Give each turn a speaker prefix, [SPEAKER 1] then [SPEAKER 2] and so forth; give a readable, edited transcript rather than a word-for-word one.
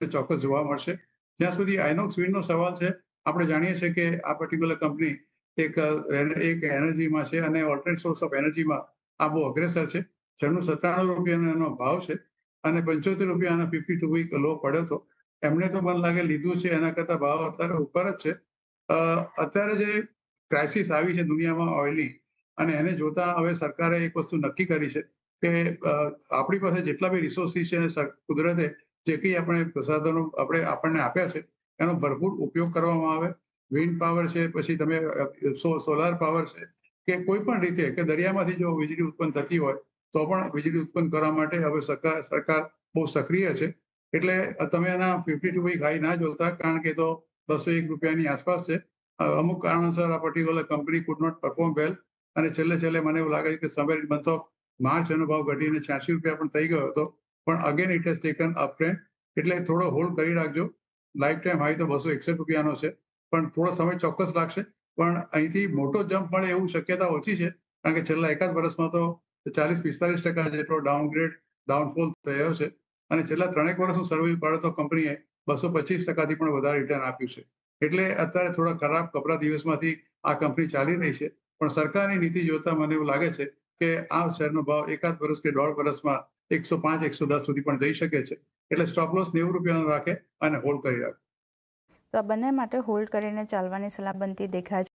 [SPEAKER 1] ચોક્કસ જોવા મળશે. જ્યાં સુધી આઇનોક્સ વિન્ડનો સવાલ છે, આપણે જાણીએ છીએ કે આ પર્ટિક્યુલર કંપની એક એનર્જીમાં છે અને ઓલ્ટરનેટ સોર્સ ઓફ એનર્જીમાં આ બહુ અગ્રેસર છે. જેનું ₹97 એનો ભાવ છે અને ₹75 આના 52 વીક લો પડ્યો હતો. એમણે તો મને લાગે લીધું છે એના કરતા ભાવ અત્યારે ઉપર જ છે. અત્યારે જે ક્રાઇસિસ આવી છે દુનિયામાં ઓઇલની અને એને જોતા હવે સરકારે એક વસ્તુ નક્કી કરી છે કે આપણી પાસે જેટલા બી રિસોર્સિસ છે અને કુદરતે જે કંઈ આપણે પ્રસાધનો આપણને આપ્યા છે, એનો ભરપૂર ઉપયોગ કરવામાં આવે. વિન્ડ પાવર છે, પછી તમે સોલાર પાવર છે કે કોઈ પણ રીતે કે દરિયામાંથી જો વીજળી ઉત્પન્ન થતી હોય, તો પણ વીજળી ઉત્પન્ન કરવા માટે હવે સરકાર બહુ સક્રિય છે. એટલે તમે એના 52 વીક હાઈ ના જોતા, કારણ કે એ તો ₹201 આસપાસ છે. અમુક કારણોસર આ particular company could not perform well અને છેલ્લે મને એવું લાગે છે કે somewhere in month of March એનો ભાવ ઘટીને ₹86 પણ થઈ ગયો હતો. પણ again it has taken up trend. એટલે થોડો હોલ્ડ કરી રાખજો. લાઈફ ટાઈમ હાઈ તો ₹261 નો છે. પણ થોડો સમય ચોક્કસ લાગશે. પણ અહીંથી મોટો જમ્પ મળે એવું શક્યતા ઓછી છે. કારણ કે છેલ્લા એકાદ વર્ષમાં તો 40-45% જેટલો ડાઉનફોલ થયો છે. અને છેલ્લા 3 વર્ષનું સર્વે પાડો તો કંપનીએ 225% થી પણ વધારે રિટર્ન આપ્યું છે. એટલે અત્યારે થોડા ખરાબ કપરા દિવસમાંથી આ કંપની ચાલી રહી છે. પણ સરકારની નીતિ જોતા મને એવું લાગે છે કે આ શેરનો ભાવ એકાદ વર્ષ કે દોઢ વર્ષમાં 105-110 સુધી પણ જઈ શકે છે. એટલે સ્ટોપ લોસ ₹90 રાખે અને હોલ્ડ કરી રાખે.
[SPEAKER 2] તો આ બંને માટે હોલ્ડ કરીને ચાલવાની સલાહ બનતી દેખાય છે.